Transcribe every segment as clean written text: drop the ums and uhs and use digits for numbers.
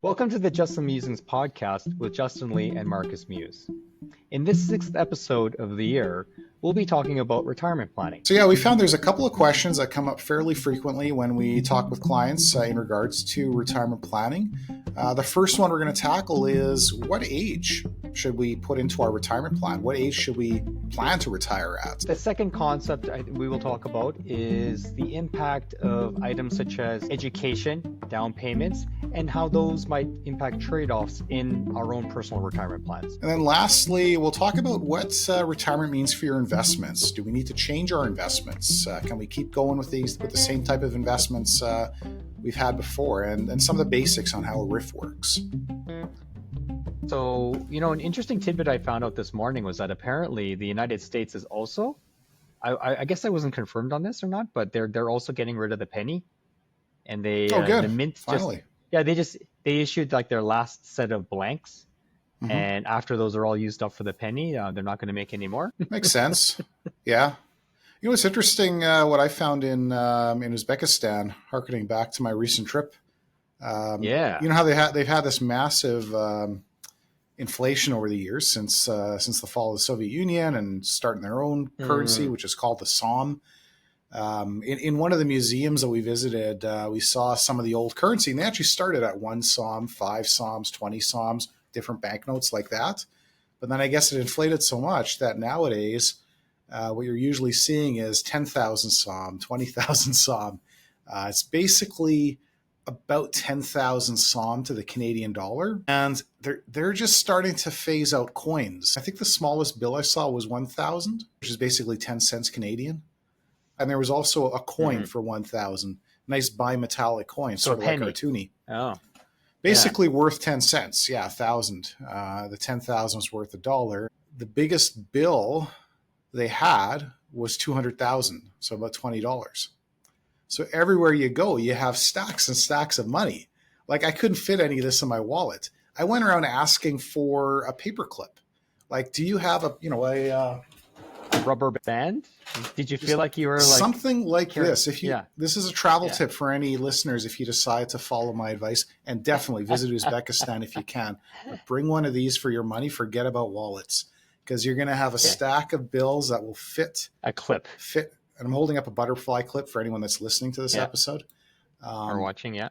Welcome to the Justin Musings podcast with Justin Lee and Marcus Muse. In this sixth episode of the year, we'll be talking about retirement planning. So we found there's a couple of questions that come up fairly frequently when we talk with clients in regards to retirement planning. The first one we're going to tackle is, what age should we put into our retirement plan? What age should we plan to retire at? The second concept we will talk about is the impact of items such as education, down payments, and how those might impact trade-offs in our own personal retirement plans. And then lastly, we'll talk about what retirement means for your investments. Do we need to change our investments? Can we keep going with the same type of investments we've had before? And some of the basics on how a RIF works. So, an interesting tidbit I found out this morning was that apparently the United States is also, I guess I wasn't confirmed on this or not, but they're also getting rid of the penny. And they, good. The mint Finally. they issued like their last set of blanks. Mm-hmm. And after those are all used up for the penny, they're not going to make any more. Makes sense. Yeah. It's interesting what I found in Uzbekistan, harkening back to my recent trip. You know how they've had this massive inflation over the years since the fall of the Soviet Union and starting their own currency, which is called the som. In one of the museums that we visited, we saw some of the old currency, and they actually started at 1 som, 5 soms, 20 soms, different banknotes like that. But then I guess it inflated so much that nowadays what you're usually seeing is 10,000 som, 20,000 som. It's basically about 10,000 som to the Canadian dollar. And they're just starting to phase out coins. I think the smallest bill I saw was 1,000, which is basically 10 cents Canadian. And there was also a coin for 1,000, nice bimetallic coin, sort of like cartoony. Oh. Basically worth 10 cents. Yeah, 1,000. The 10,000 was worth $1. The biggest bill they had was 200,000, so about $20. So everywhere you go, you have stacks and stacks of money. Like, I couldn't fit any of this in my wallet. I went around asking for a paperclip. Like, do you have a rubber band? Did you feel like you were like something like this? This is a travel tip for any listeners if you decide to follow my advice, and definitely visit Uzbekistan if you can. But bring one of these for your money. Forget about wallets, because you're going to have a stack of bills that will fit a clip. And I'm holding up a butterfly clip for anyone that's listening to this episode or watching. Yeah,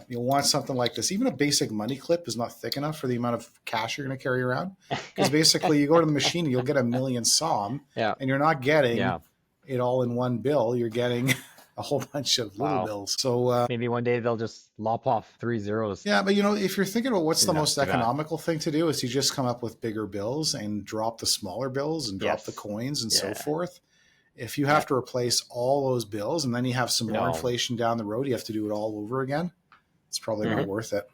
you'll want something like this. Even a basic money clip is not thick enough for the amount of cash you're going to carry around. Because basically, you go to the machine and you'll get 1,000,000 som, and you're not getting it all in one bill. You're getting a whole bunch of little bills. So maybe one day they'll just lop off 3 zeros. Yeah, but if you're thinking about what's the most economical thing to do, is you just come up with bigger bills and drop the smaller bills and drop the coins and so forth. If you have to replace all those bills and then you have some more inflation down the road, you have to do it all over again. It's probably not worth it.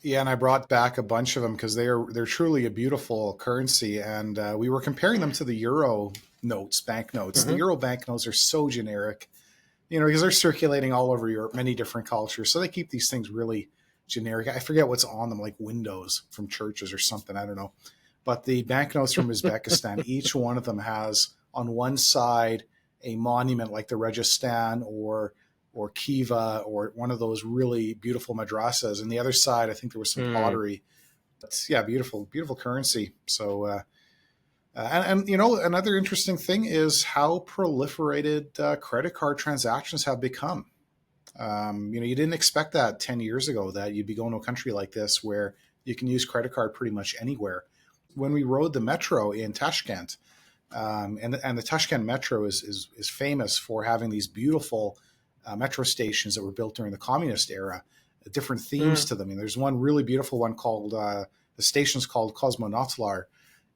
Yeah, and I brought back a bunch of them because they're truly a beautiful currency, and we were comparing them to the euro notes, banknotes. The euro banknotes are so generic, because they're circulating all over Europe, many different cultures. So they keep these things really generic. I forget what's on them, like windows from churches or something. I don't know. But the banknotes from Uzbekistan, each one of them has on one side a monument like the Registan or Kiva or one of those really beautiful madrasas. And the other side, I think there was some pottery. But beautiful, beautiful currency. So, another interesting thing is how proliferated credit card transactions have become. You didn't expect that 10 years ago, that you'd be going to a country like this where you can use credit card pretty much anywhere. When we rode the metro in Tashkent, and the Tashkent metro is famous for having these beautiful metro stations that were built during the communist era, different themes to them. And there's one really beautiful one called the station's called Kosmonautslar,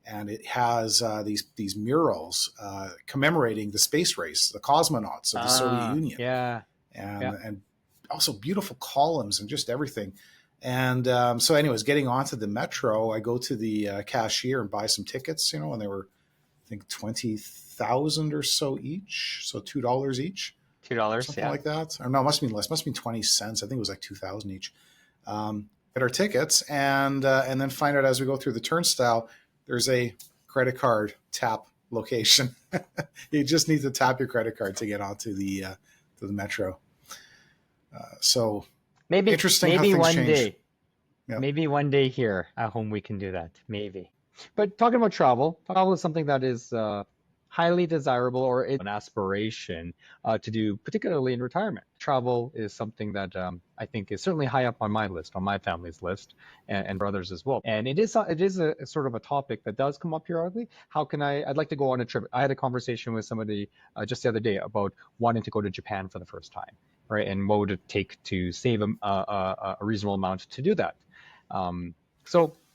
and it has these murals commemorating the space race, the cosmonauts of the Soviet Union. And also beautiful columns and just everything. And so anyways, getting onto the metro, I go to the cashier and buy some tickets, and they were, I think, 20,000 or so each. So $2 each. $2, like that. Or no, it must have been less. It must have been 20 cents. I think it was like 2,000 each. Get our tickets and then find out as we go through the turnstile, there's a credit card tap location. You just need to tap your credit card to get onto the metro. So interesting how maybe things one change. day. Yeah. Maybe one day here at home we can do that. Maybe. But talking about travel is something that is highly desirable or it's an aspiration to do, particularly in retirement. Travel is something that I think is certainly high up on my list, on my family's list, and for others as well. And it is a sort of a topic that does come up periodically. How can I'd like to go on a trip. I had a conversation with somebody just the other day about wanting to go to Japan for the first time, right? And what would it take to save a reasonable amount to do that? Um,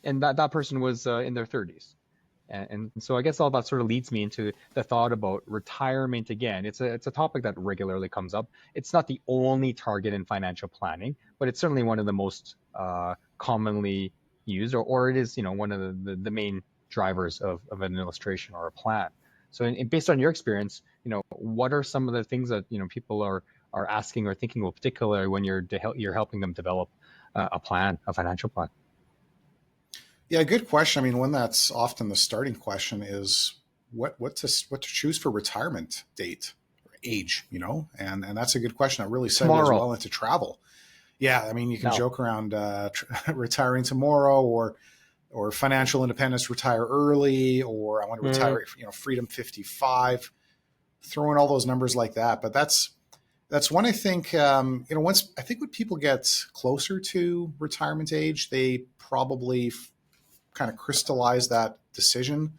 and that person was in their 30s. And so I guess all that sort of leads me into the thought about retirement again. It's a topic that regularly comes up. It's not the only target in financial planning, but it's certainly one of the most commonly used, or it is, one of the main drivers of an illustration or a plan. So based on your experience, what are some of the things that people are asking or thinking of, particularly when you're helping them develop a plan, a financial plan? Yeah, good question. I mean, one that's often the starting question is what to choose for retirement date or age, and that's a good question. That really segues Tomorrow. well into travel. Yeah, I mean, you can No. joke around retiring tomorrow, or financial independence, retire early, or I want to Mm, retire, freedom 55, throwing all those numbers like that. But that's one I think, once I think when people get closer to retirement age, they probably kind of crystallize that decision.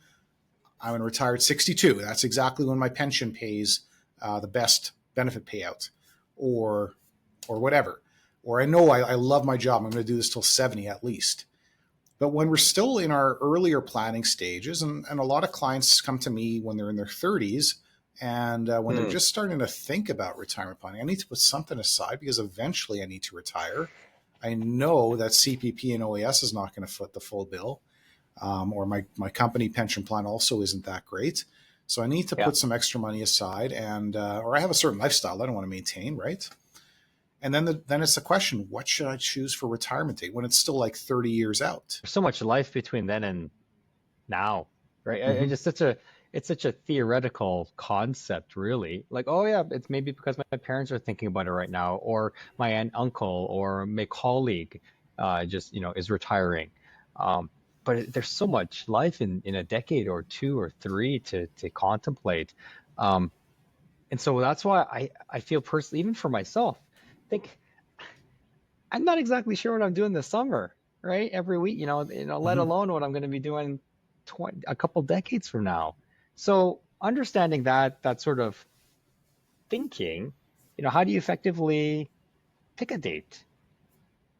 I'm going to retire at 62. That's exactly when my pension pays the best benefit payout, or whatever. Or I know I love my job. I'm going to do this till 70 at least. But when we're still in our earlier planning stages, and a lot of clients come to me when they're in their 30s, and when they're mm, just starting to think about retirement planning, I need to put something aside because eventually I need to retire. I know that CPP and OAS is not going to foot the full bill, or my company pension plan also isn't that great. So I need to yeah. put some extra money aside, and or I have a certain lifestyle I don't want to maintain, right? And then it's the question: what should I choose for retirement date when it's still like 30 years out? There's so much life between then and now, right? I Mm-hmm. just it's such a theoretical concept, really. Like, oh yeah, it's maybe because my parents are thinking about it right now, or my aunt, uncle, or my colleague, just is retiring. Um, but there's so much life in a decade or two or three to contemplate. Um, and so that's why I feel personally, even for myself, think I'm not exactly sure what I'm doing this summer, right? Every week, let Mm-hmm. alone what I'm going to be doing a couple decades from now. So understanding that sort of thinking, how do you effectively pick a date?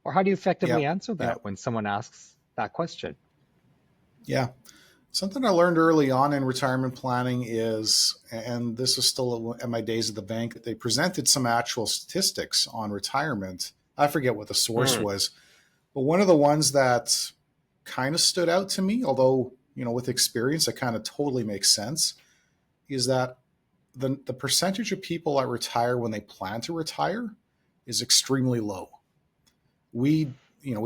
Or how do you Yeah, effectively answer yeah, that when someone asks that question? yeah. Something I learned early on in retirement planning is, and this was still at my days at the bank, they presented some actual statistics on retirement. I forget what the source Mm, was, but one of the ones that kind of stood out to me, although, with experience, it kind of totally makes sense, is that the percentage of people that retire when they plan to retire is extremely low. We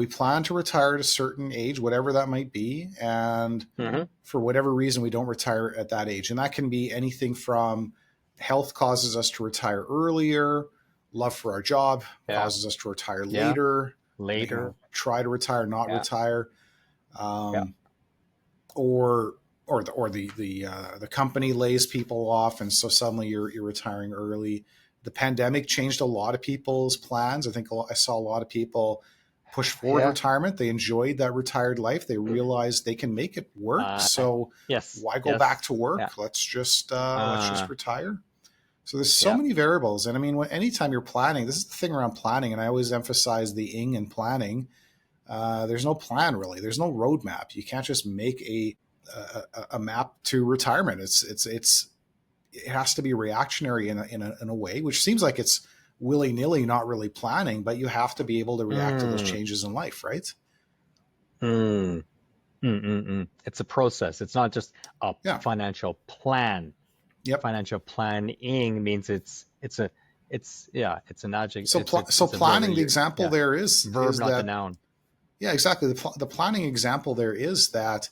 plan to retire at a certain age, whatever that might be, and hmm for whatever reason we don't retire at that age, and that can be anything from health causes us to retire earlier, love for our job Yeah, causes us to retire yeah, later, later. try to retire, not Yeah, retire, yeah, um, or the company lays people off, and so suddenly you're retiring early. The pandemic changed a lot of people's plans. I think I saw a lot of people push forward yeah. retirement. They enjoyed that retired life. They realized they can make it work. Uh, So yes, why go back yes, to yeah, work? Let's just uh, retire. So there's so yeah. many variables, and I mean, anytime you're planning, this is the thing around planning, and I always emphasize the ing in planning. There's no plan really. There's no roadmap. You can't just make a map to retirement. It has to be reactionary in a way, which seems like it's willy nilly, not really planning. But you have to be able to react to those Mm, changes in life, right? mm. Mm-mm-mm. It's a process. It's not just a Yeah. financial plan. Yep. Financial planning means it's an adjective. So so It's a verb. planning. The example Yeah, there verb, is not the that, noun. yeah, exactly. The planning example there is that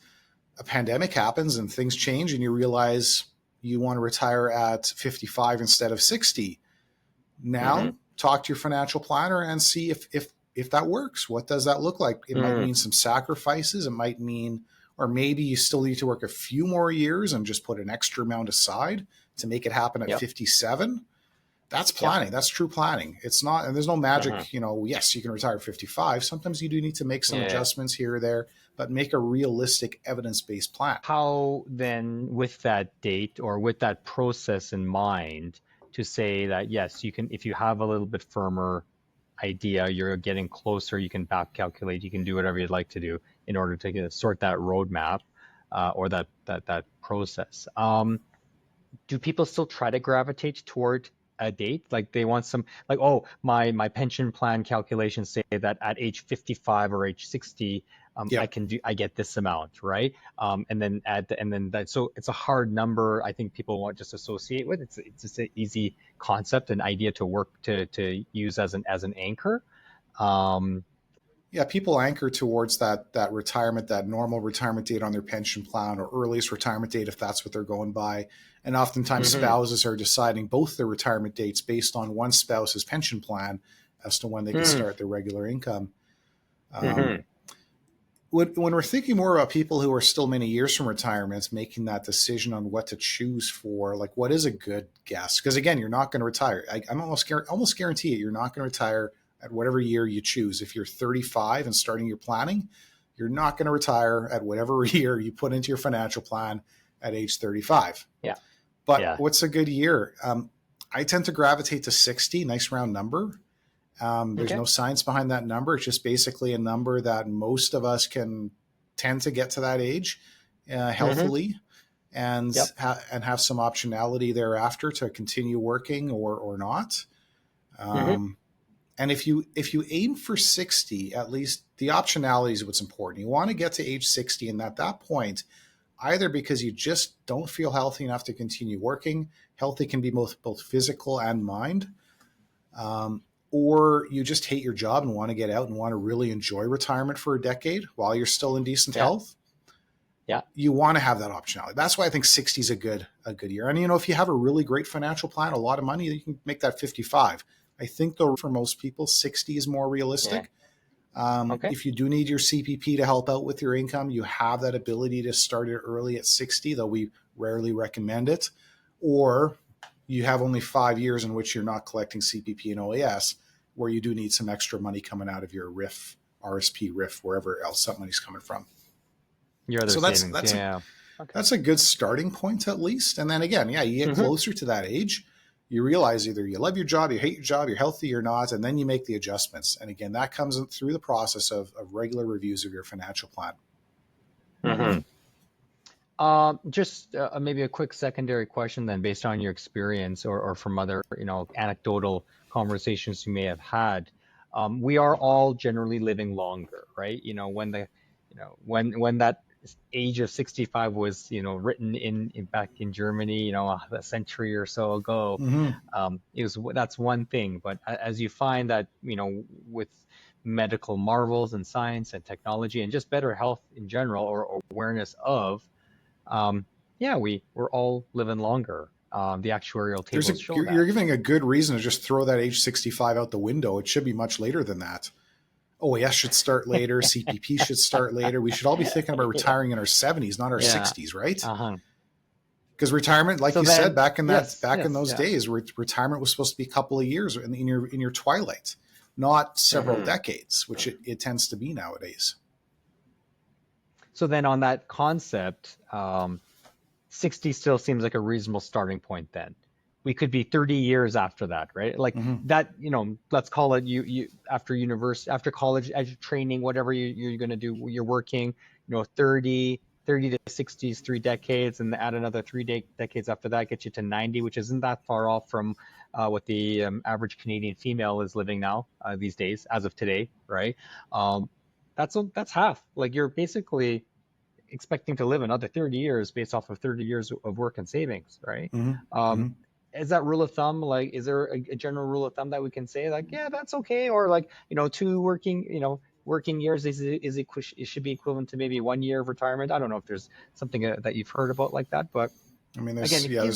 a pandemic happens and things change, and you realize you want to retire at 55 instead of 60. Mm-hmm. Now talk to your financial planner and see if that works. What does that look like? It might mean some sacrifices. It might mean, or maybe you still need to work a few more years and just put an extra amount aside to make it happen at 57. That's planning. That's true planning. It's not, and there's no magic, yes, you can retire at 55. Sometimes you do need to make some adjustments here or there, but make a realistic evidence-based plan. How then, with that date or with that process in mind, to say that, yes, you can, if you have a little bit firmer idea, you're getting closer, you can back calculate, you can do whatever you'd like to do in order to sort that roadmap or that process. Do people still try to gravitate toward a date? Like they want some, like, oh, my pension plan calculations say that at age 55 or age 60, I get this amount, right? And then so it's a hard number. I think people won't just associate with. It's just an easy concept, an idea to work to use as an anchor. People anchor towards that retirement, that normal retirement date on their pension plan, or earliest retirement date if that's what they're going by. And oftentimes spouses are deciding both their retirement dates based on one spouse's pension plan as to when they can start their regular income. When we're thinking more about people who are still many years from retirement, making that decision on what to choose for, like what is a good guess? Because again, you're not going to retire. I'm almost guarantee it. You're not going to retire at whatever year you choose. If you're 35 and starting your planning, you're not going to retire at whatever year you put into your financial plan at age 35. Yeah. But what's a good year? I tend to gravitate to 60, nice round number. There's no science behind that number. It's just basically a number that most of us can tend to get to that age healthily and have some optionality thereafter to continue working or not. And if you aim for 60, at least the optionality is what's important. You want to get to age 60, and at that point, either because you just don't feel healthy enough to continue working, healthy can be both physical and mind, or you just hate your job and want to get out and want to really enjoy retirement for a decade while you're still in decent health. Yeah. You want to have that optionality. That's why I think 60 is a good year. And if you have a really great financial plan, a lot of money, you can make that 55. I think though for most people, 60 is more realistic. If you do need your CPP to help out with your income, you have that ability to start it early at 60, though we rarely recommend it. Or you have only 5 years in which you're not collecting CPP and OAS, where you do need some extra money coming out of your RIF, RSP, RIF, wherever else that money's coming from. Your other savings. That's a good starting point at least. And then again, you get closer to that age, you realize either you love your job, you hate your job, you're healthy or not, and then you make the adjustments. And again, that comes through the process of regular reviews of your financial plan. Just maybe a quick secondary question then, based on your experience or from other, anecdotal conversations you may have had. We are all generally living longer, right? When that age of 65 was, written in back in Germany, a century or so ago, that's one thing. But as you find that, with medical marvels and science and technology and just better health in general, or awareness of, we're all living longer. The actuarial tables show that. You're giving a good reason to just throw that age 65 out the window. It should be much later than that. OAS should start later. CPP should start later. We should all be thinking about retiring in our 70s, not our 60s, right? Because retirement, like you said, back in those days, retirement was supposed to be a couple of years in your twilight, not several decades, which it tends to be nowadays. So then on that concept, 60 still seems like a reasonable starting point then. We could be 30 years after that, right? Like that, let's call it you after university, after college, training, whatever you're going to do, you're working, 30 to 60 is 3 decades, and add another 3 decades after that, get you to 90, which isn't that far off from what the average Canadian female is living now these days, as of today, right? That's half. Like you're basically expecting to live another 30 years based off of 30 years of work and savings, right? Is that rule of thumb, like, is there a general rule of thumb that we can say, like, yeah, that's okay, or like, 2 working years it should be equivalent to maybe 1 year of retirement? I don't know if there's something that you've heard about like that, but I mean, there's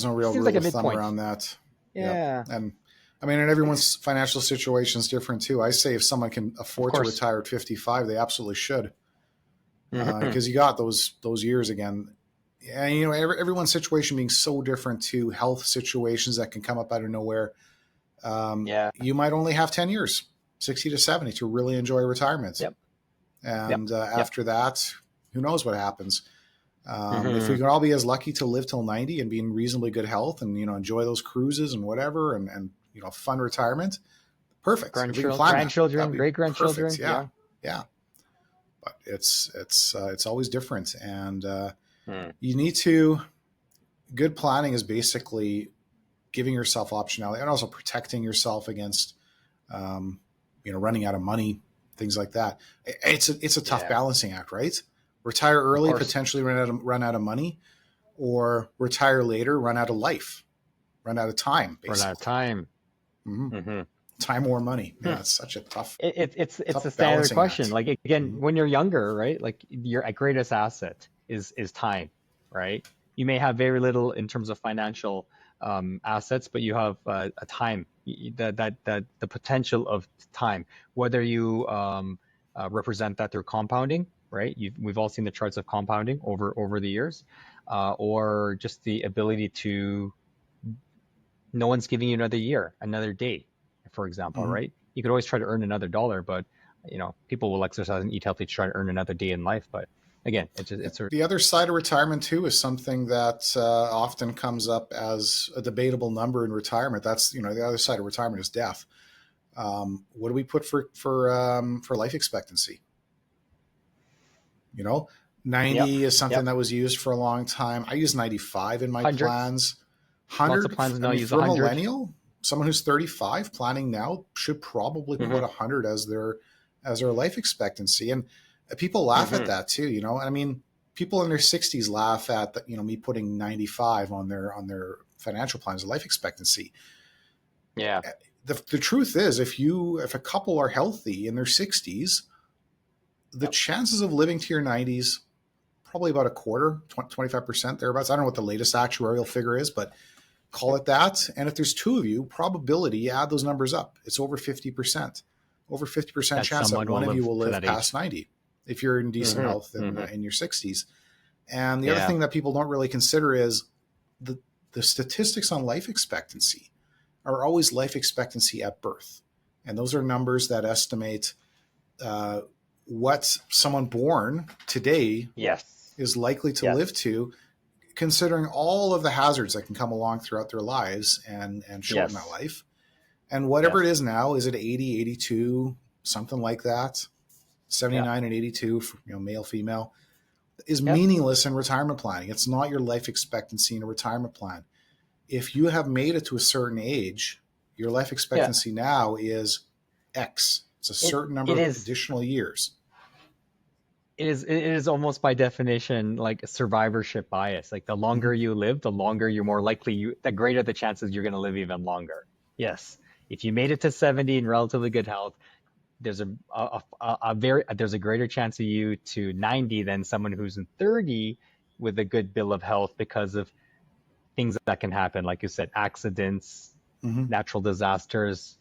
no real rule of thumb around that. Yeah. And I mean, and everyone's financial situation is different too. I say if someone can afford to retire at 55, they absolutely should, because you got those years again. And you know, everyone's situation being so different too. Health situations that can come up out of nowhere. You might only have 10 years, 60 to 70, to really enjoy retirement. Yep. And after that, who knows what happens? If we can all be as lucky to live till 90 and be in reasonably good health and, you know, enjoy those cruises and whatever, and you know, fun retirement, perfect. Grandchildren, great grandchildren. Yeah. But it's always different. And you need to, good planning is basically giving yourself optionality and also protecting yourself against, you know, running out of money, things like that. It's a tough balancing act, right? Retire early, potentially run out of money, or retire later, run out of life, run out of time, basically. Run out of time. Time or money. Yeah, it's such a tough. It's a standard question. Act. Like again, when you're younger, right? Like your greatest asset is time, right? You may have very little in terms of financial assets, but you have a time, that the potential of time, whether you represent that through compounding, right? We've all seen the charts of compounding over the years, or just the ability to, no one's giving you another year, another day, for example, right? You could always try to earn another dollar, but you know, people will exercise and eat healthy to try to earn another day in life. But again, it's the other side of retirement too is something that often comes up as a debatable number in retirement. That's, you know, the other side of retirement is death. What do we put for life expectancy? You know, 90 is something that was used for a long time. I use 95 in my plans. 100. Lots of plans now use for 100. A millennial, someone who's 35 planning now should probably put 100 as their life expectancy. And people laugh at that too, you know. I mean, people in their 60s laugh at the, you know, me putting 95 on their financial plans of life expectancy. Yeah. The truth is, if a couple are healthy in their 60s, the chances of living to your 90s, probably about a quarter, 25% thereabouts. I don't know what the latest actuarial figure is, but call it that. And if there's two of you, probability, you add those numbers up, it's over 50%. Over 50% chance that one of you will live past 90 if you're in decent health in your 60s. And the other thing that people don't really consider is the statistics on life expectancy are always life expectancy at birth. And those are numbers that estimate what someone born today is likely to live to, considering all of the hazards that can come along throughout their lives and shorten that life. And whatever it is now, is it 80, 82, something like that, 79 and 82, for, you know, male, female, is meaningless in retirement planning. It's not your life expectancy in a retirement plan. If you have made it to a certain age, your life expectancy now is X. It's a certain number of additional years. It is almost by definition like a survivorship bias. Like the longer you live, the longer you're more likely, the greater the chances you're going to live even longer. Yes. If you made it to 70 in relatively good health, there's there's a greater chance of you to 90 than someone who's in 30 with a good bill of health, because of things that can happen, like you said, accidents, natural disasters,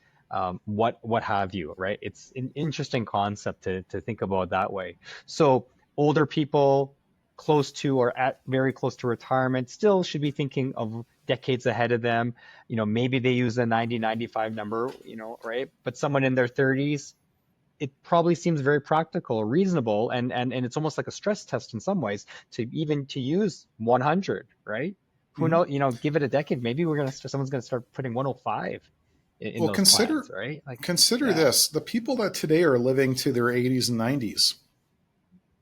what have you, right? It's an interesting concept to think about that way. So older people close to or at very close to retirement still should be thinking of decades ahead of them. You know, maybe they use a 90, 95 number, you know, right? But someone in their 30s, it probably seems very practical, reasonable, and it's almost like a stress test in some ways to use 100, right? Who knows, you know, give it a decade, maybe someone's going to start putting 105 in those plans, right? Like, consider this, the people that today are living to their 80s and 90s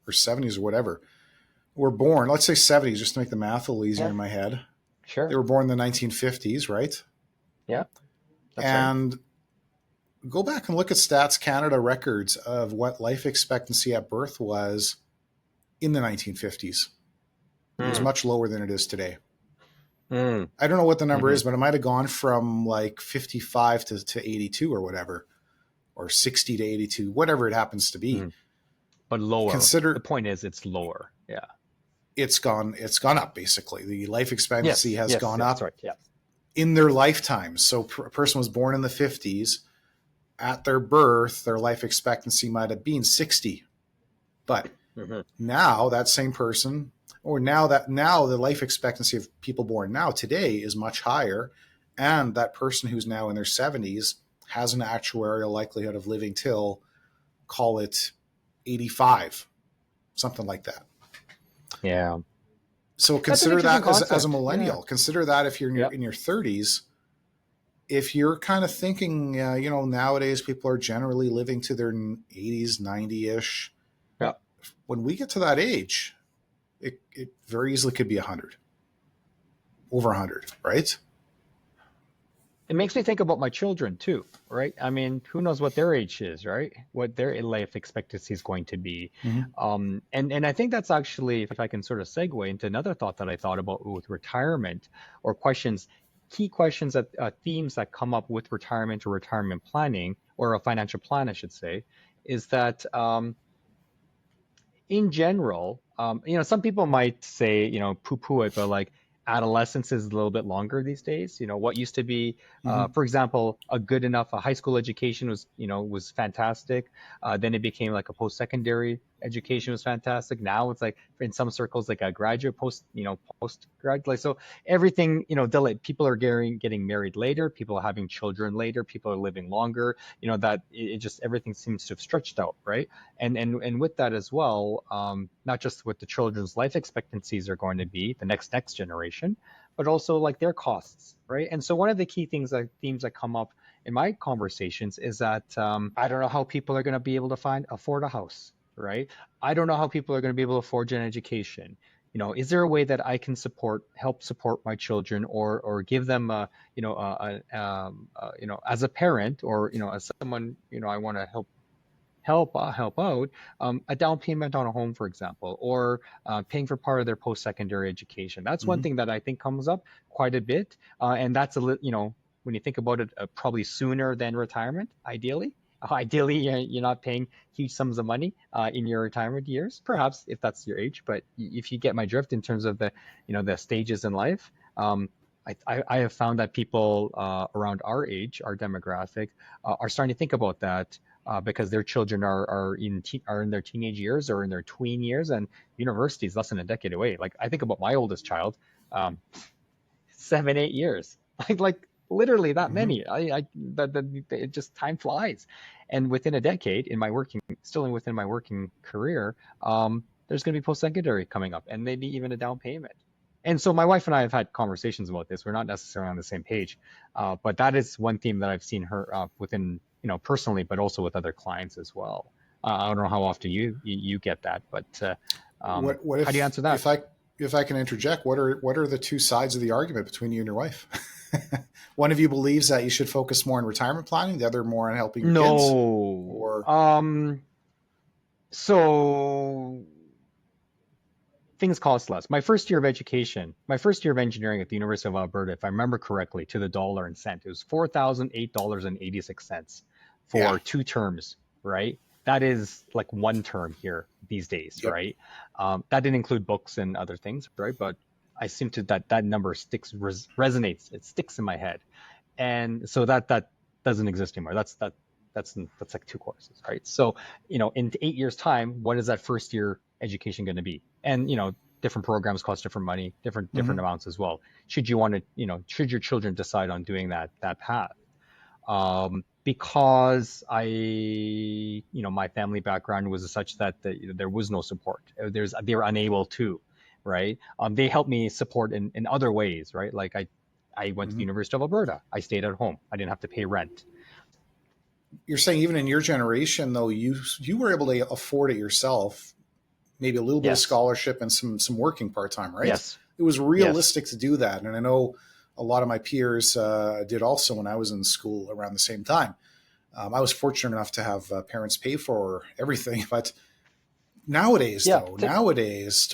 or 70s or whatever were born, let's say 70s, just to make the math a little easier in my head. Sure. They were born in the 1950s, right? Yeah. And go back and look at Stats Canada records of what life expectancy at birth was in the 1950s. It was much lower than it is today. I don't know what the number is, but it might have gone from like 55 to 82 or whatever, or 60 to 82, whatever it happens to be. But lower. The point is, it's lower. Yeah. It's gone up basically. The life expectancy has gone up. That's right. Yeah. in their lifetime. So a person was born in the 50s. At their birth, their life expectancy might have been 60. But now that same person, or now the life expectancy of people born now today is much higher. And that person who's now in their 70s has an actuarial likelihood of living till, call it 85, something like that. Yeah. So consider that as a millennial. Yeah. Consider that if you're in your 30s, if you're kind of thinking, nowadays people are generally living to their 80s, 90-ish. Yeah. When we get to that age, it very easily could be 100, over 100, right? It makes me think about my children too, right? I mean, who knows what their age is, right? What their life expectancy is going to be. Mm-hmm. And I think that's actually, if I can sort of segue into another thought that I thought about with retirement, or key questions themes that come up with retirement or retirement planning, or a financial plan, I should say, is that in general, some people might say, poo-poo it, but like adolescence is a little bit longer these days. What used to be, for example, a high school education was fantastic. Then it became like a post-secondary education was fantastic. Now it's like in some circles, like a graduate postgraduate. Like, so everything, delayed. People are getting married later. People are having children later. People are living longer. That it just everything seems to have stretched out, right? And with that as well, not just what the children's life expectancies are going to be, the next generation, but also like their costs, right? And so one of the key themes that come up in my conversations is that I don't know how people are going to be able to afford a house, right? I don't know how people are going to be able to afford an education. Is there a way that I can help support my children, or give them, as a parent, or as someone, I want to help out, a down payment on a home, for example, or paying for part of their post-secondary education. That's one thing that I think comes up quite a bit, and that's when you think about it, probably sooner than retirement, ideally. Ideally, you're not paying huge sums of money in your retirement years, perhaps if that's your age. But if you get my drift in terms of the stages in life, I have found that people around our age, our demographic, are starting to think about that because their children are in their teenage years or in their tween years, and university is less than a decade away. Like, I think about my oldest child, 7, 8 years, like literally that many. It just time flies, and within a decade, within my working career, there's going to be post-secondary coming up, and maybe even a down payment. And so my wife and I have had conversations about this. We're not necessarily on the same page, but that is one theme that I've seen her within, personally, but also with other clients as well. I don't know how often you get that, but what if, how do you answer that? If I can interject, what are the two sides of the argument between you and your wife? One of you believes that you should focus more on retirement planning, the other more on helping your kids? Or so things cost less. My first year of engineering at the University of Alberta, if I remember correctly, to the dollar and cent, it was $4,008.86 for 2 terms, right? That is like 1 term here these days, right? That didn't include books and other things, right? But I seem to that number resonates. It sticks in my head, and so that doesn't exist anymore. That's like 2 courses, right? So in 8 years' time, what is that first year education going to be? And different programs cost different money, different amounts as well. Should you want to, should your children decide on doing that path? Because my family background was such that there was no support. They were unable to, right? They helped me support in other ways, right? Like I went to the University of Alberta. I stayed at home. I didn't have to pay rent. You're saying even in your generation, though, you were able to afford it yourself, maybe a little bit of scholarship and some working part-time, right? Yes. It was realistic to do that. And I know a lot of my peers did also when I was in school around the same time. I was fortunate enough to have parents pay for everything. But nowadays,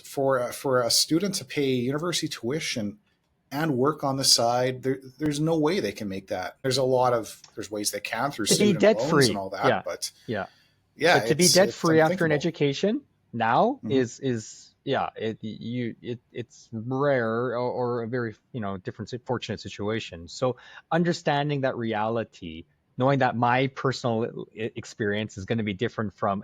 for a student to pay university tuition and work on the side, there's no way they can make that. There's ways they can through student loans and all that. But to be debt free after an education now is yeah, it's rare, or a very, different fortunate situation. So understanding that reality, knowing that my personal experience is going to be different from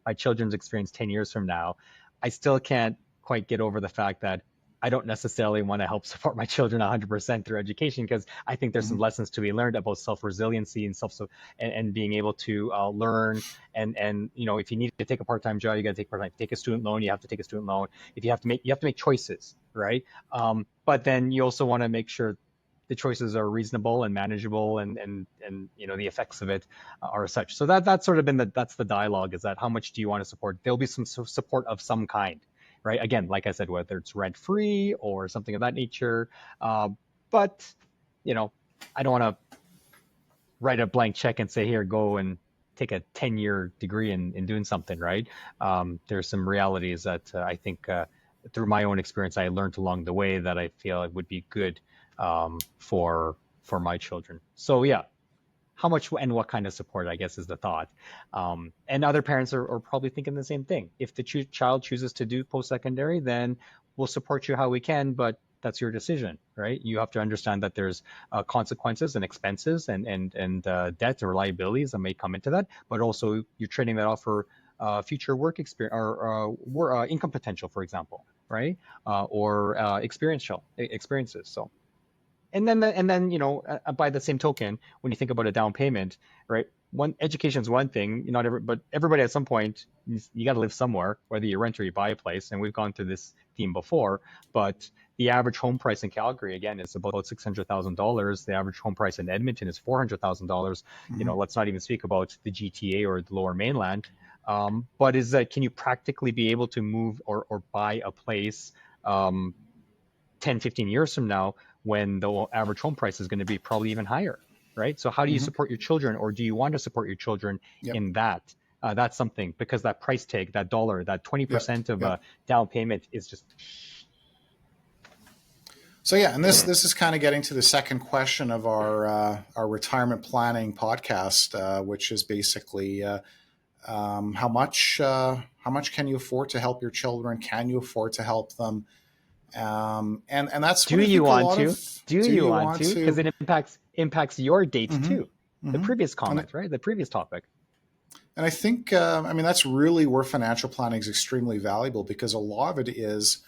my children's experience 10 years from now, I still can't quite get over the fact that I don't necessarily want to help support my children 100% through education, because I think there's some Hmm. lessons to be learned about self-resiliency and and being able to learn. And if you need to take a part-time job, you got to take part-time. If you take a student loan, you have to take a student loan. If you have to make choices, right? But then you also want to make sure the choices are reasonable and manageable, and the effects of it are such. So that's sort of been that's the dialogue, is that how much do you want to support? There'll be some support of some kind, right? Again, like I said, whether it's rent free or something of that nature. Uh, but you know, I don't want to write a blank check and say, here, go and take a 10-year degree in doing something, right? There's some realities that I think, through my own experience, I learned along the way, that I feel it would be good, for my children. So yeah, how much and what kind of support, I guess, is the thought. And other parents are probably thinking the same thing. If the child chooses to do post-secondary, then we'll support you how we can, but that's your decision, right? You have to understand that there's consequences and expenses, and debt or liabilities that may come into that, but also you're trading that off for future work experience, or income potential, for example, right? Or experiences. So, and then by the same token, when you think about a down payment, right? One education is one thing, not every, but everybody at some point, you got to live somewhere, whether you rent or you buy a place. And we've gone through this theme before, but the average home price in Calgary, again, is about $600,000. The average home price in Edmonton is $400,000. Hmm. Let's not even speak about the GTA or the Lower Mainland. But is that, can you practically be able to move or buy a place, um, 10, 15 years from now, when the average home price is going to be probably even higher, right? So how do you Hmm. support your children, or do you want to support your children Yep. in that? That's something, because that price tag, that dollar, that Yep. 20% of Yep. a down payment is just. So yeah, and this is kind of getting to the second question of our retirement planning podcast, which is basically how much can you afford to help your children? Can you afford to help them? And that's what Do I you think a want lot to? of. Do Do you you want want to? Because to? it impacts your date Mm-hmm. too. The Mm-hmm. previous And comment, right? The previous topic. and I think I mean that's really where financial planning is extremely valuable, because a lot of it is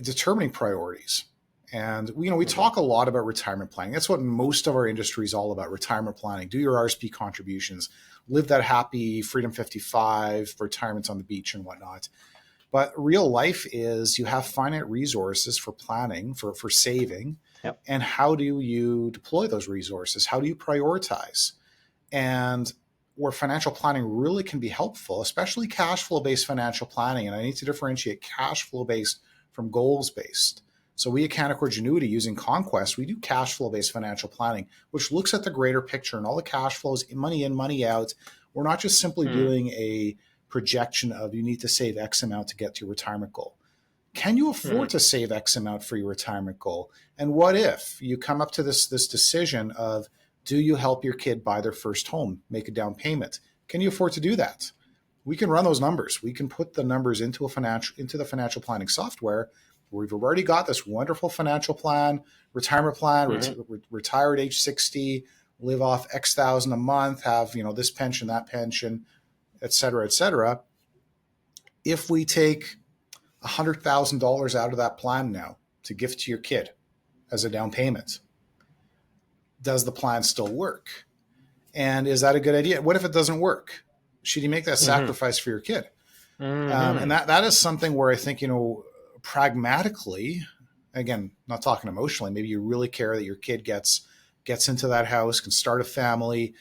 determining priorities. And we Okay. talk a lot about retirement planning. That's what most of our industry is all about: retirement planning. Do your RSP contributions, live that happy Freedom 55, retirements on the beach and whatnot. But real life is you have finite resources for planning, for saving, Yep. and how do you deploy those resources? How do you prioritize? And where financial planning really can be helpful, especially cash flow based financial planning. And I need to differentiate cash flow based from goals based. So we at Canaccord Genuity, using Conquest, we do cash flow based financial planning, which looks at the greater picture and all the cash flows, money in, money out. We're not just simply Mm. doing a projection of you need to save X amount to get to your retirement goal. Can you afford Mm. to save X amount for your retirement goal? And what if you come up to this decision of, do you help your kid buy their first home, make a down payment? Can you afford to do that? We can run those numbers. We can put the numbers into the financial planning software. We've already got this wonderful financial plan, retirement plan, Mm-hmm. retire at age 60, live off X thousand a month, have this pension, that pension, et cetera, et cetera. If we take $100,000 out of that plan now to gift to your kid as a down payment, does the plan still work? And is that a good idea? What if it doesn't work? Should you make that Mm-hmm. sacrifice for your kid? And Mm-hmm. that is something where I think, pragmatically, again, not talking emotionally, maybe you really care that your kid gets into that house, can start a family,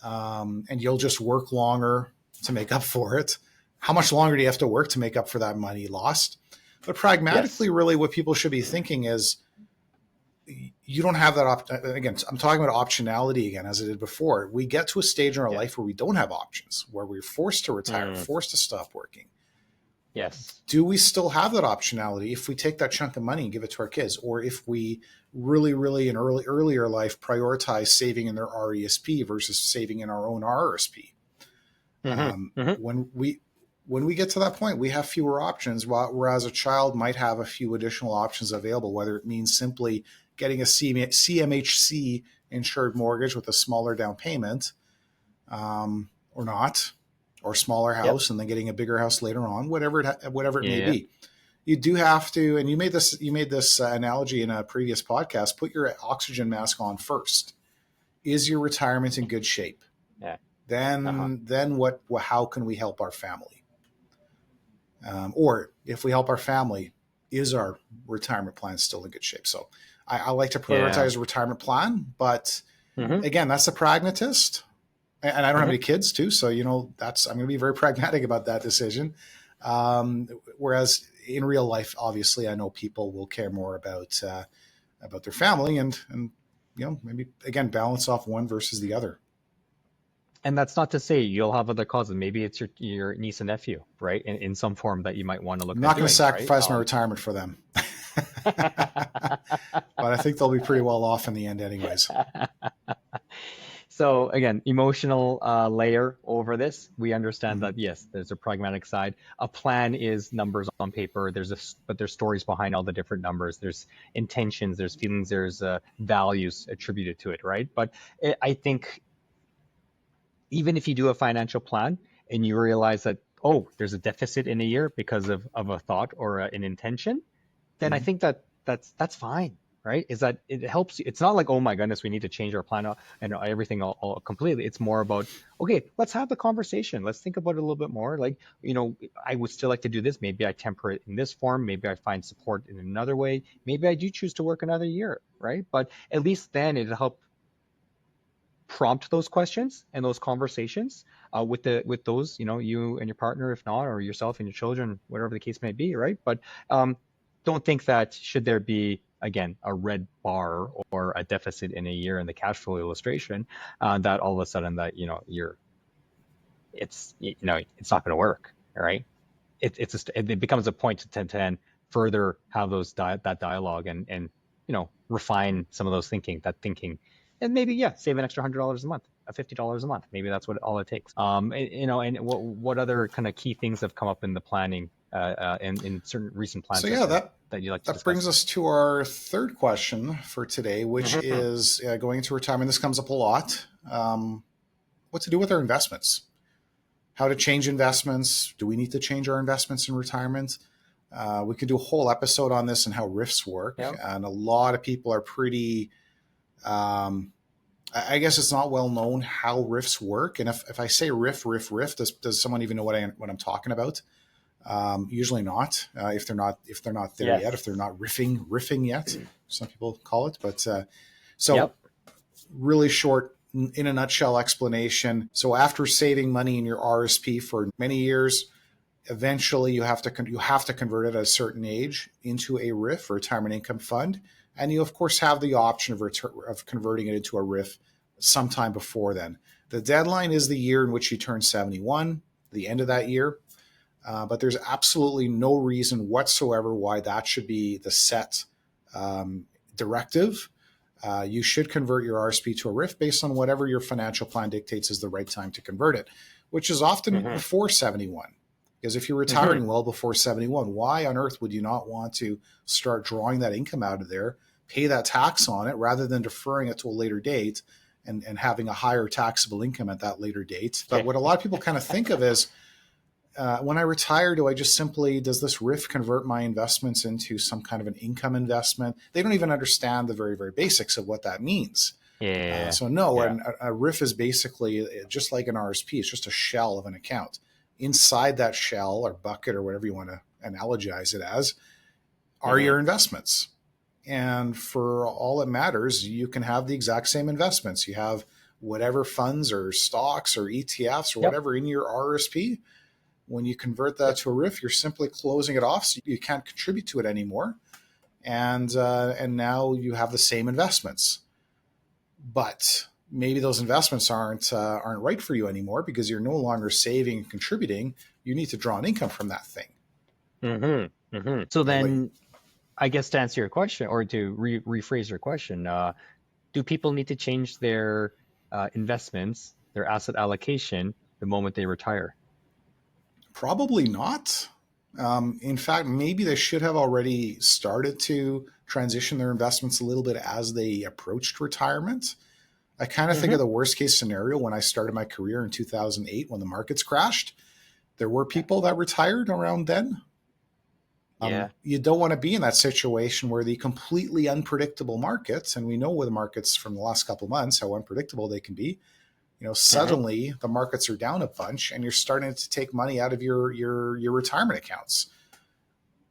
and you'll just work longer to make up for it. How much longer do you have to work to make up for that money lost? But Yes. pragmatically, really, what people should be thinking is, you don't have that again. I'm talking about optionality again, as I did before. We get to a stage in our Yeah. life where we don't have options, where we're forced to retire, Mm. forced to stop working. Yes. Do we still have that optionality if we take that chunk of money and give it to our kids, or if we really, really in earlier life prioritize saving in their RESP versus saving in our own RRSP? Mm-hmm. Mm-hmm. When when we get to that point, we have fewer options, whereas a child might have a few additional options available, whether it means simply getting a CMHC insured mortgage with a smaller down payment, or not, or smaller house, and then getting a bigger house later on, whatever it may be. You do have to, and you made this analogy in a previous podcast, put your oxygen mask on first. Is your retirement in good shape? Yeah. Then what? How can we help our family? Or if we help our family, is our retirement plan still in good shape? So I like to prioritize a retirement plan, but again, that's a pragmatist, and I don't have any kids too, so I'm going to be very pragmatic about that decision. Whereas in real life, obviously, I know people will care more about their family, and maybe again balance off one versus the other. And that's not to say you'll have other causes. Maybe it's your niece and nephew, right? In some form that you might want to look at. I'm not going to sacrifice my retirement for them. But I think they'll be pretty well off in the end anyways. So again, emotional layer over this. We understand that, yes, there's a pragmatic side. A plan is numbers on paper. But there's stories behind all the different numbers. There's intentions, there's feelings, there's values attributed to it, right? But I think even if you do a financial plan and you realize that, oh, there's a deficit in a year because of a thought or an intention, then I think that's fine, right? Is that it helps you. It's not like, oh my goodness, we need to change our plan and everything all completely. It's more about, okay, let's have the conversation. Let's think about it a little bit more. Like, I would still like to do this. Maybe I temper it in this form. Maybe I find support in another way. Maybe I do choose to work another year, right? But at least then it'll help prompt those questions and those conversations with those, you and your partner, if not, or yourself and your children, whatever the case may be, right? But don't think that should there be, again, a red bar or a deficit in a year in the cash flow illustration, that all of a sudden that it's not going to work, right? It becomes a point to then further have that dialogue and refine some of those thinking, and maybe save an extra $100 a month, $50 a month. Maybe that's all it takes. And what other kind of key things have come up in the planning in certain recent plans? So that you like to discuss? Brings us to our third question for today, which is going into retirement. This comes up a lot. What to do with our investments? How to change investments? Do we need to change our investments in retirement? We could do a whole episode on this and how RIFs work. Yep. And a lot of people are pretty. I guess it's not well known how RIFs work. And if I say RIF, does someone even know what I'm talking about? Usually not. If they're not there yet, if they're not riffing yet, some people call it. But really short, in a nutshell, explanation. So after saving money in your RSP for many years, eventually you have to convert it at a certain age into a RIF, retirement income fund. And you, of course, have the option of converting it into a RIF sometime before then. The deadline is the year in which you turn 71, the end of that year. But there's absolutely no reason whatsoever why that should be the set directive. You should convert your RSP to a RIF based on whatever your financial plan dictates is the right time to convert it, which is often before 71. Because if you're retiring well before 71, why on earth would you not want to start drawing that income out of there, pay that tax on it, rather than deferring it to a later date and having a higher taxable income at that later date? But what a lot of people kind of think of is, when I retire, does this RIF convert my investments into some kind of an income investment? They don't even understand the very, very basics of what that means. A RIF is basically just like an RSP. It's just a shell of an account. Inside that shell or bucket or whatever you want to analogize it as are your investments. And for all it matters, you can have the exact same investments. You have whatever funds or stocks or ETFs or whatever in your RSP. When you convert that to a RIF, you're simply closing it off, so you can't contribute to it anymore. And now you have the same investments. But maybe those investments aren't right for you anymore because you're no longer saving and contributing. You need to draw an income from that thing. So then, I guess to answer your question, or to rephrase your question, do people need to change their investments, their asset allocation, the moment they retire? Probably not. In fact, maybe they should have already started to transition their investments a little bit as they approached retirement. I kind of think of the worst case scenario when I started my career in 2008 when the markets crashed. There were people that retired around then. You don't want to be in that situation where the completely unpredictable markets, and we know with the markets from the last couple of months how unpredictable they can be. Suddenly the markets are down a bunch, and you're starting to take money out of your retirement accounts.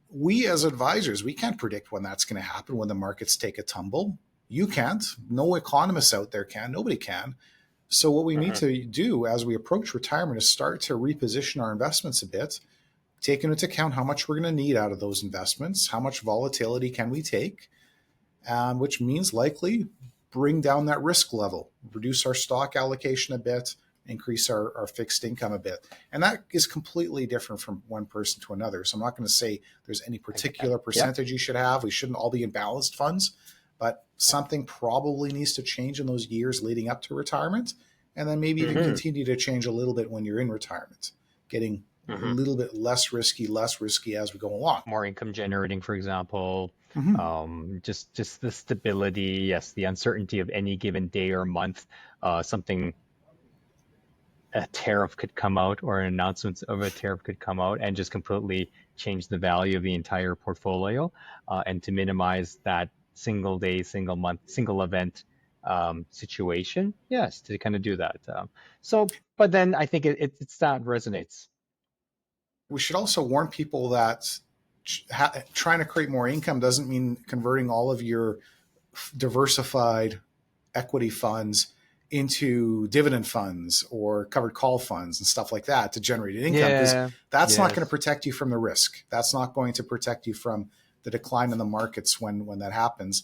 We as advisors, we can't predict when that's going to happen when the markets take a tumble. You can't. No economists out there can. Nobody can. So what we need to do as we approach retirement is start to reposition our investments a bit, taking into account how much we're going to need out of those investments, how much volatility can we take, which means likely bring down that risk level, reduce our stock allocation a bit, increase our fixed income a bit. And that is completely different from one person to another. So I'm not going to say there's any particular percentage you should have. We shouldn't all be in balanced funds, but something probably needs to change in those years leading up to retirement. And then maybe even continue to change a little bit when you're in retirement, getting a little bit less risky as we go along. More income generating, for example, just the stability, yes, the uncertainty of any given day or month, a tariff could come out or an announcement of a tariff could come out and just completely change the value of the entire portfolio, and to minimize that single day, single month, single event situation, yes, to kind of do that. But then I think it's that resonates. We should also warn people that trying to create more income doesn't mean converting all of your diversified equity funds into dividend funds or covered call funds and stuff like that to generate income, because that's not going to protect you from the risk. That's not going to protect you from the decline in the markets when that happens.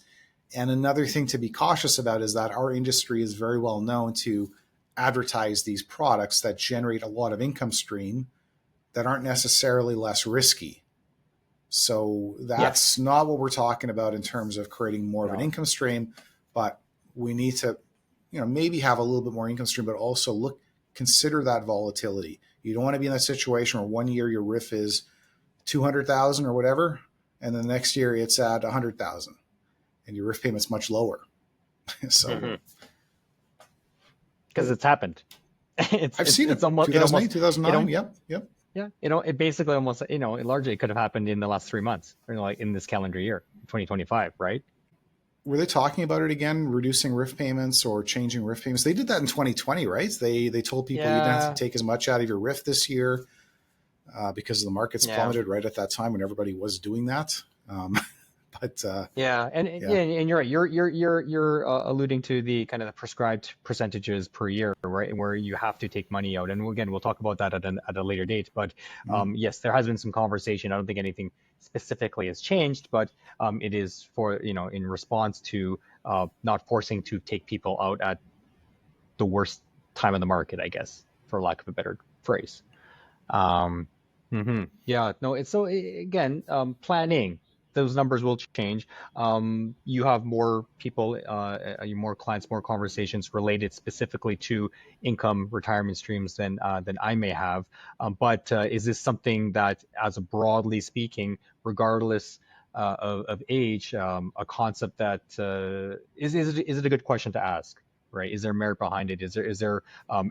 And another thing to be cautious about is that our industry is very well known to advertise these products that generate a lot of income stream that aren't necessarily less risky. So that's not what we're talking about in terms of creating more of an income stream, but we need to, maybe have a little bit more income stream, but also consider that volatility. You don't want to be in that situation where one year your RIF is 200,000 or whatever, and the next year it's at 100,000 and your RIF payment's much lower. So, because it's happened. I've seen it. 2008, 2009. Yep. Yeah, it basically almost, it largely could have happened in the last 3 months, or like in this calendar year, 2025, right? Were they talking about it again, reducing RIF payments or changing RIF payments? They did that in 2020, right? They told people you didn't have to take as much out of your RIF this year because the markets plummeted right at that time when everybody was doing that. And you're right. You're alluding to the kind of the prescribed percentages per year, right, where you have to take money out. And again, we'll talk about that at a later date. But yes, there has been some conversation. I don't think anything specifically has changed, but it is for in response to not forcing to take people out at the worst time of the market, I guess, for lack of a better phrase. Yeah, no, it's so again, planning. Those numbers will change. You have more people, more clients, more conversations related specifically to income retirement streams than I may have. But is this something that, as a broadly speaking, regardless of age, a concept that is it a good question to ask? Right? Is there merit behind it? Is there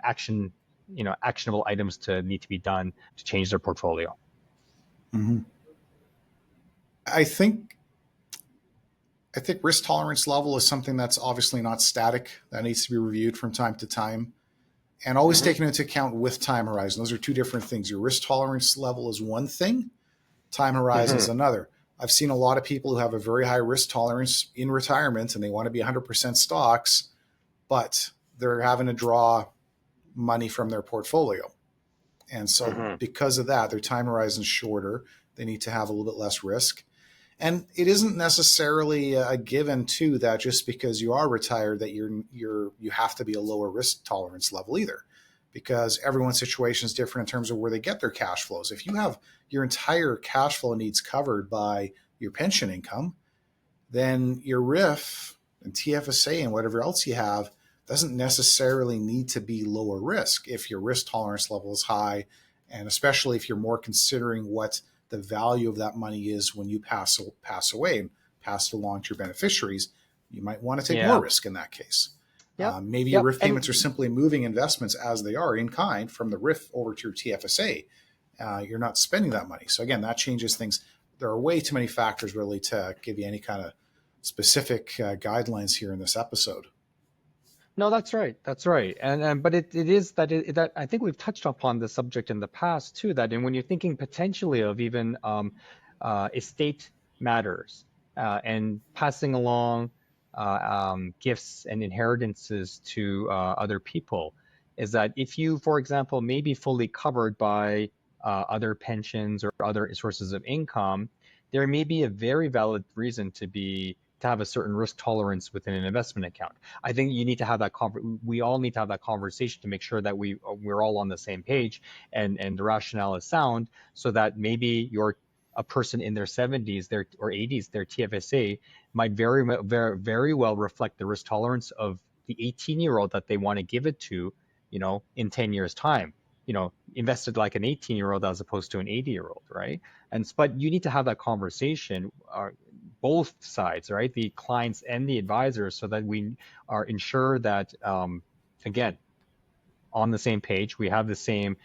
actionable items to need to be done to change their portfolio? I think risk tolerance level is something that's obviously not static. That needs to be reviewed from time to time and always taken into account with time horizon. Those are two different things. Your risk tolerance level is one thing, time horizon is another. I've seen a lot of people who have a very high risk tolerance in retirement and they want to be 100% stocks, but they're having to draw money from their portfolio. And so because of that, their time horizon is shorter. They need to have a little bit less risk. And it isn't necessarily a given too that just because you are retired that you have to be a lower risk tolerance level either, because everyone's situation is different in terms of where they get their cash flows. If you have your entire cash flow needs covered by your pension income, then your RIF and TFSA and whatever else you have doesn't necessarily need to be lower risk if your risk tolerance level is high And especially if you're more considering what the value of that money is when you pass away and pass it along to your beneficiaries, you might want to take more risk in that case. Yep. Maybe your RIF payments are simply moving investments as they are in kind from the RIF over to your TFSA. You're not spending that money. So again, that changes things. There are way too many factors really to give you any kind of specific guidelines here in this episode. No, that's right. That's right. But it is that that I think we've touched upon this subject in the past too, that and when you're thinking potentially of even estate matters and passing along gifts and inheritances to other people, is that if you, for example, may be fully covered by other pensions or other sources of income, there may be a very valid reason to have a certain risk tolerance within an investment account. I think you need to have that we all need to have that conversation to make sure that we're all on the same page and the rationale is sound, so that maybe a person in their 70s or 80s, their TFSA might very well reflect the risk tolerance of the 18-year-old that they want to give it to, in 10 years time, invested like an 18-year-old as opposed to an 80-year-old, right? But you need to have that conversation, both sides, right? The clients and the advisors, so that we are ensure that, again, on the same page, we have the same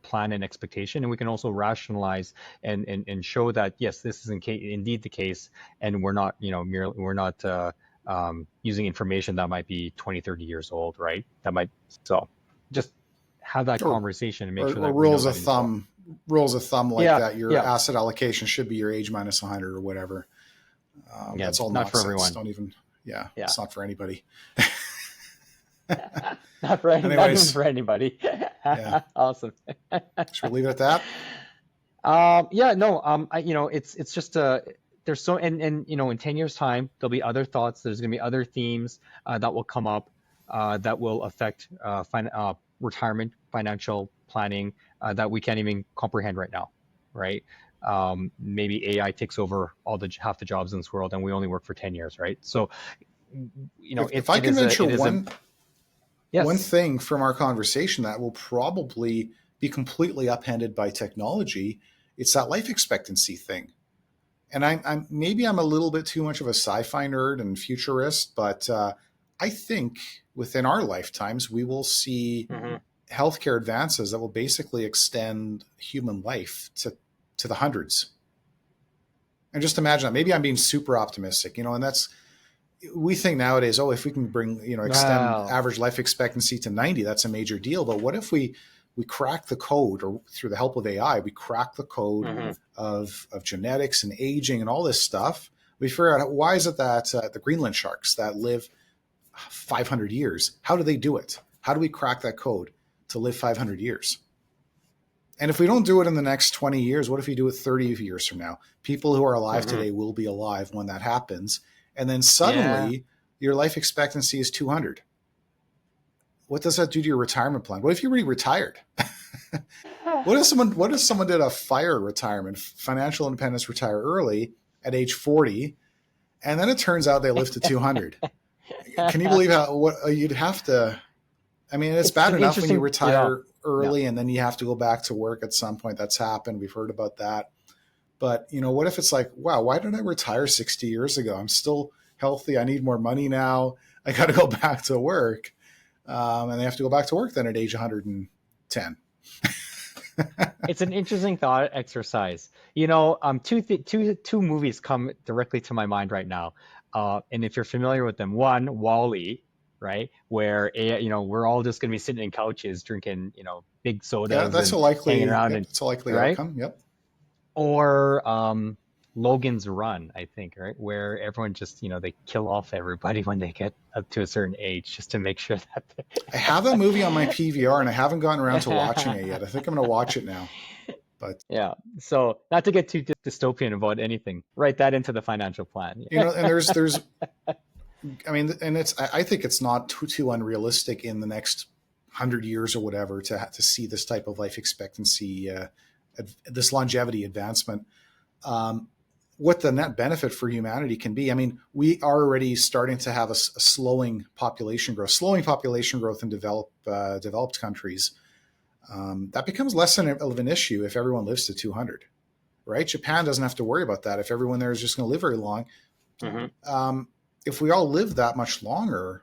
plan and expectation, and we can also rationalize and show that, yes, this is indeed the case, and we're not, we're not using information that might be 20, 30 years old, right? So just have that conversation and make sure that rules of thumb like that. Your asset allocation should be your age minus 100 or whatever. That's all not nonsense. For everyone. Don't even. Yeah, it's not for anybody. Not even for anybody. Yeah. Awesome. Should we leave it at that? It's just there's so and in 10 years time there'll be other thoughts. There's going to be other themes that will come up that will affect retirement financial planning that we can't even comprehend right now, right? Maybe AI takes over half the jobs in this world, and we only work for 10 years, right? So, if I can venture one thing from our conversation that will probably be completely upended by technology, it's that life expectancy thing. And I'm maybe I'm a little bit too much of a sci-fi nerd and futurist, but I think within our lifetimes we will see healthcare advances that will basically extend human life to the hundreds. And just imagine that. Maybe I'm being super optimistic, and we think nowadays, if we can extend average life expectancy to 90, that's a major deal. But what if we crack the code, or through the help of AI, we crack the code of genetics and aging and all this stuff? We figure out, why is it that the Greenland sharks that live 500 years, how do they do it? How do we crack that code to live 500 years? And if we don't do it in the next 20 years, what if we do it 30 years from now? People who are alive today will be alive when that happens. And then suddenly your life expectancy is 200. What does that do to your retirement plan? What if you're already retired? What if someone did a FIRE retirement, financial independence, retire early at age 40, and then it turns out they live to 200? Can you believe what you'd have to? I mean, it's bad enough when you retire early and then you have to go back to work at some point. That's happened. We've heard about that. But, what if it's like, wow, why didn't I retire 60 years ago? I'm still healthy. I need more money now. I got to go back to work. And they have to go back to work then at age 110. It's an interesting thought exercise. Two movies come directly to my mind right now. And if you're familiar with them, one, Wall-E, right? Where, we're all just going to be sitting in couches drinking, big sodas. Yeah, that's a likely, hanging around it's a likely outcome. Yep. Or Logan's Run, I think, right? Where everyone just, they kill off everybody when they get up to a certain age, just to make sure that I have that movie on my PVR and I haven't gotten around to watching it yet. I think I'm going to watch it now. But yeah, so not to get too dystopian about anything, write that into the financial plan. And there's I mean, and I think it's not too unrealistic in the next 100 years or whatever to see this type of life expectancy, this longevity advancement. What the net benefit for humanity can be. I mean, we are already starting to have a slowing population growth in developed countries. that becomes less of an issue if everyone lives to 200, right? Japan doesn't have to worry about that if everyone there is just going to live very long. If we all live that much longer,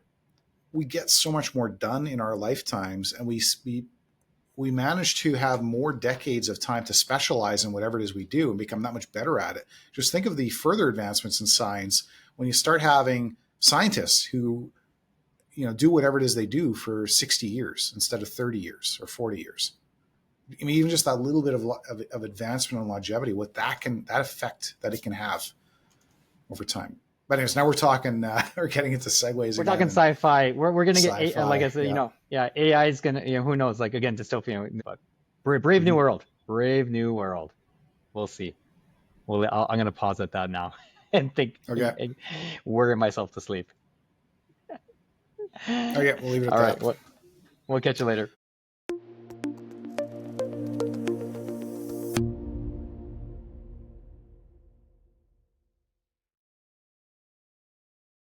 we get so much more done in our lifetimes, and we manage to have more decades of time to specialize in whatever it is we do and become that much better at it. Just think of the further advancements in science when you start having scientists who, do whatever it is they do for 60 years instead of 30 years or 40 years. I mean, even just that little bit of advancement and longevity, what that effect that it can have over time. But anyways, now we're talking, we're getting into segues. We're talking sci-fi. We're going to get, like I said, AI is going to, who knows, like, again, dystopian, but brave new world, brave new world. We'll see. I'm going to pause at that now and think, and worry myself to sleep. Okay, we'll leave it at that. All right, we'll catch you later.